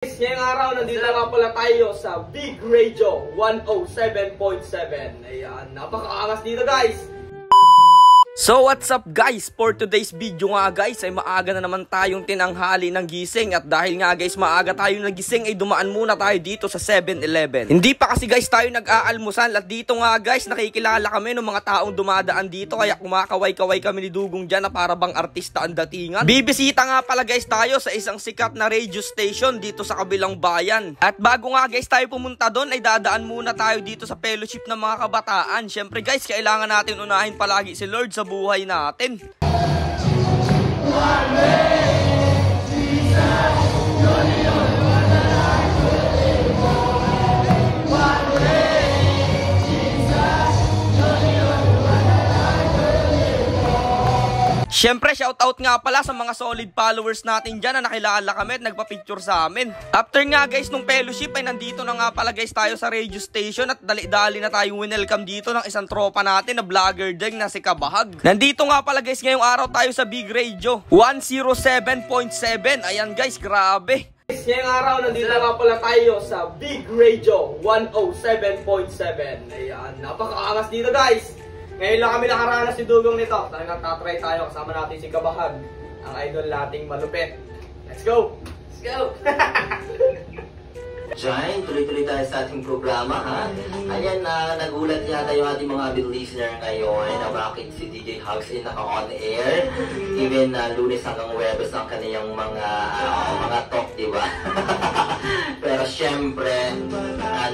Ngayong araw, nandito nga pala tayo sa Big Radio 107.7. Ayan, napakaangas dito guys! So what's up guys? For today's video nga guys ay maaga na naman tayong tinanghali ng gising. At dahil nga guys maaga tayong nagising ay dumaan muna tayo dito sa 7-Eleven. Hindi pa kasi guys tayo nag-aalmusal. At dito nga guys nakikilala kami ng mga taong dumadaan dito. Kaya kumakaway-kaway kami ni Dugong dyan na para bang artista ang datingan. Bibisita nga pala guys tayo sa isang sikat na radio station dito sa kabilang bayan. At bago nga guys tayo pumunta doon ay dadaan muna tayo dito sa fellowship ng mga kabataan. Syempre guys kailangan natin unahin palagi si Lord sa buhay natin. Siyempre, shoutout nga pala sa mga solid followers natin dyan na nakilala kami at nagpa-picture sa amin. After nga guys nung fellowship ay nandito na nga pala guys tayo sa radio station at dali-dali na tayong winelcome dito ng isang tropa natin na vlogger din na si Kabahag. Nandito nga pala guys ngayong araw tayo sa Big Radio 107.7. Ayan guys, grabe. Ngayong araw, nandito nga pala tayo sa Big Radio 107.7. Ayan, napakaangas dito guys. Ngayon lang kami nakaranas si Dugong nito. Talagang tatry tayo. Kasama natin si Kabahag, ang idol nating malupit. Let's go! Let's go! Diyan, tuloy-tuloy tayo sa ating programa, ha? Ayan, nagulat yata yung ating mga big listener ngayon na bakit si DJ Hugs ay naka-on air. Even Lunes hanggang Webes ang kaniyang mga talk, diba? Pero syempre,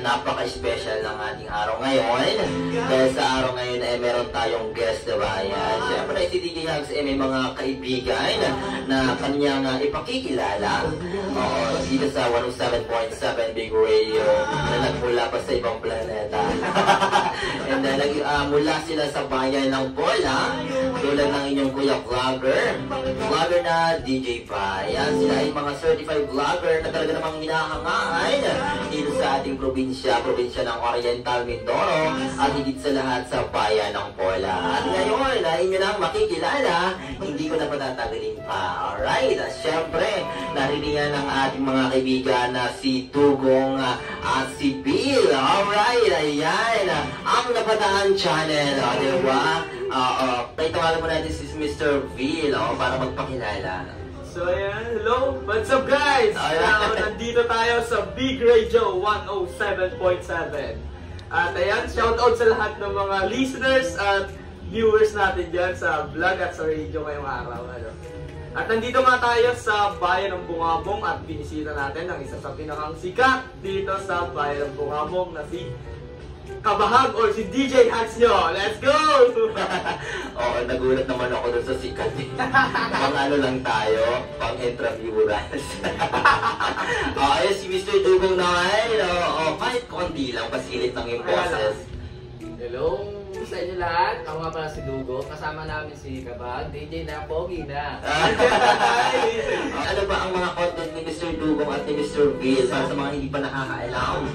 napaka-special ng ating araw ngayon. Dahil sa araw ngayon ay meron tayong guest, diba? Ayan, syempre si DJ Hugs ay may mga kaibigan na kanyang ipakikilala. Dito sa 107.7 Big Radio na nagmula pa sa ibang planeta. And then mula sila sa bayan ng Bola, tulad ng inyong kuya vlogger na DJ Pa. Yan, sila ay mga certified vlogger na talaga namang hinahangaan dito sa ating probinsya ng Oriental Mindoro at higit sa lahat sa bayan ng Bola. At ngayon na inyo nang makikilala, hindi ko na patatagalin pa. Alright, at syempre naririyan ng ating mga kaibigan na si Dugong at si Bill. Alright, ayan. Ang Nabataan Channel. Diba? Tawagan mo natin si Mr. Bill para magpakilala. So ayan, hello, what's up guys? Nandito tayo sa Big Radio 107.7. At ayan, shoutout sa lahat ng mga listeners at viewers natin dyan sa vlog at sa radio ngayong araw. At nandito nga tayo sa bayan ng Bungabong at binisita natin ang isa sa pinakang sikat dito sa bayan ng Bungabong na si Kabahag or si DJ Hugs nyo. Let's go! Oo, nagulat naman ako doon sa sikat. Pang ano lang tayo, pang intramuras. Ayun, si Mr. Dugong naman. Kahit konti lang, pasilip ng yung boses. Hello sa inyo lahat. Ako nga pala si Dugo. Kasama namin si Kabahag. DJ na, pogi na. Ano ba ang mga content ni Mr. Dugong at ni Mr. Bill para sa mga hindi pa nakakaalam?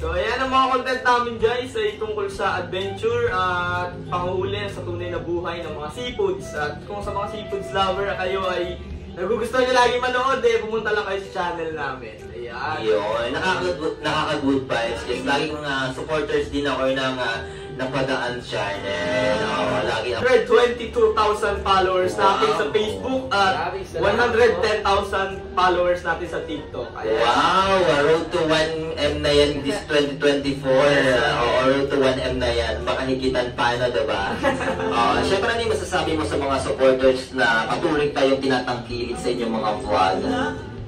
So ayan ang mga content namin guys ay tungkol sa adventure at panghuli sa tunay na buhay ng mga seafoods. At kung sa mga seafoods lover kayo ay nagugustuhan nyo lagi manood, pumunta lang kayo sa channel namin. Ayan. Yun, nakaka-good vibes. Yes, laging supporters din ako ng Napadaan Channel. Lagi 122,000 followers natin sa Facebook at 110,000 followers natin sa TikTok. Ayan. Wow! Road to 1M na yan this 2024. Road to 1M na yan. Baka higitan pa na, diba? Siyempre, ano yung masasabi mo sa mga supporters na patuloy tayong tinatangkilik sa inyong mga vlog?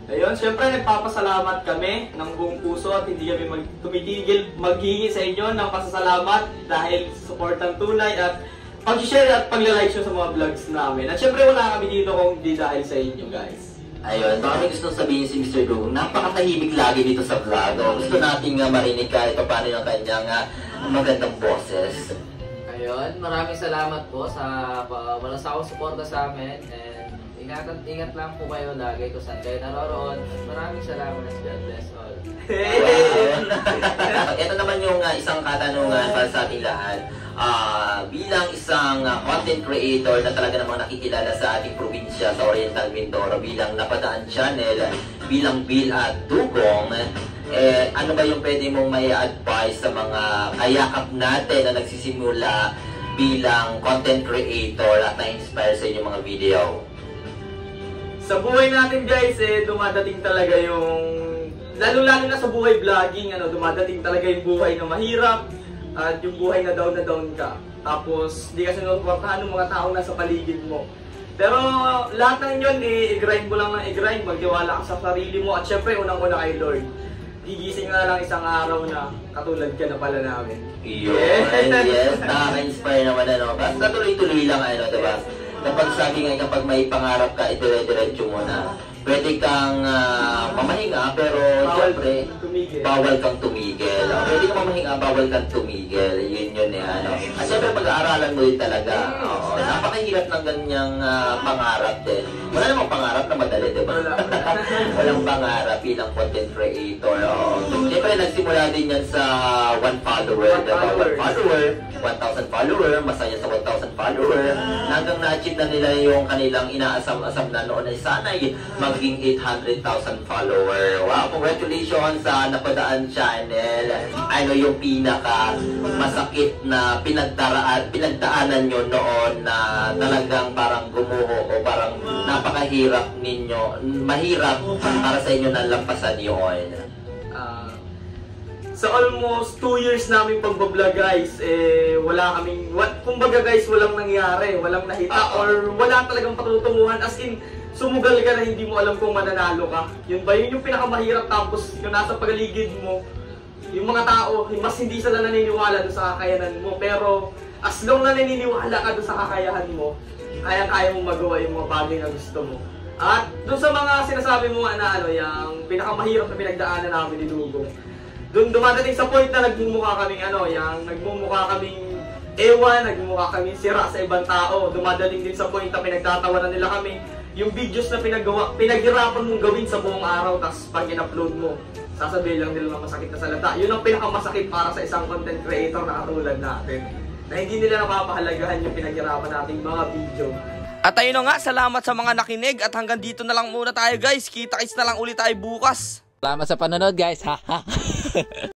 Ayun, syempre nagpapasalamat kami ng buong puso at hindi kami tumitigil maghingi sa inyo ng pasasalamat dahil sa supportang tunay at pag-share at pag-like sa mga vlogs namin. At syempre wala kami dito kung hindi dahil sa inyo guys. Ayun, baka may gusto sabihin si Mr. Dugong, napakatahimik lagi dito sa vlog. Gusto nating marinig kahit paano yung kanyang magandang boses. Ayun, maraming salamat po sa walang sawang suporta sa amin. Ingat lang po kayo lagi kung saan kayo naroroon. Maraming salamat. God bless all. Ito naman yung isang katanungan para sa ating lahat. bilang isang content creator na talaga namang nakikilala sa ating probinsya sa Oriental Mindoro, bilang Napadaan Channel, bilang Bill at Dugong, ano ba yung pwede mong may advice sa mga kayakap natin na nagsisimula bilang content creator at na-inspire sa inyong mga video? Sa buhay natin guys, dumadating talaga yung, lalo-lalo na sa buhay vlogging, dumadating talaga yung buhay na mahirap at yung buhay na down ka. Tapos, di kasi sinusuportahan ng mga taong nasa paligid mo. Pero lahat ng yun, i-grind mo lang ng i-grind, magtiwala ka sa sarili mo at syempre, unang-una kay Lord. Gigising na lang isang araw na katulad ka na pala namin. Yes, nakaka-inspire naman Basta tuloy-tuloy lang diba? Kapag sabi nga, kapag may pangarap ka, dire-diretso mo na. Pwede kang mamahinga, pero siyempre, bawal kang tumigil. Pwede kang mamahinga, bawal kang tumigil. Yun At siyempre, pag-aaralan mo din talaga. Napakahirap ng ganyang pangarap din. Wala namang pangarap na madali, diba? Walang pangarap bilang content creator. Siyempre, nagsimula din yan sa 1 follower. 1,000 follower, masaya sa 1,000 follower. Hanggang na-achieve na nila yung kanilang inaasam-asam na noon ay sana'y maging 800,000 follower. Wow, congratulations sa Napadaan Channel. Ano yung pinaka masakit na pinagdaanan nyo noon na talagang parang gumuho o parang napakahirap ninyo, mahirap para sa inyo na lampasan yun? Sa almost 2 years namin pagbablog guys, kumbaga guys, walang nangyari, walang nahita, or wala talagang patutunguhan, as in, sumugal ka na hindi mo alam kung mananalo ka. Yun ba? Yun yung pinakamahirap, tapos yung nasa paligid mo, yung mga tao, mas hindi sila naniniwala doon sa kakayanan mo, pero as long na naniniwala ka doon sa kakayahan mo, kaya mong magawa yung mga bagay na gusto mo. At doon sa mga sinasabi mo yung pinakamahirap na pinagdaanan namin ni Dugong, doon dumadating sa point na nagmumukha kaming nagmumukha kaming ewan, nagmumukha kaming sira sa ibang tao. Dumadating din sa point na pinagtatawanan nila kami. Yung videos na pinaghirapan mong gawin sa buong araw, tapos pag in-upload mo, sasabihin lang nila ng masakit na salita. Yun ang pinakamasakit para sa isang content creator na katulad natin. Na hindi nila napapahalagahan yung pinaghirapan nating mga video. At ayun na nga, salamat sa mga nakinig at hanggang dito na lang muna tayo guys. Kita-kits na lang ulit tayo bukas. Salamat sa panonood guys. Ha.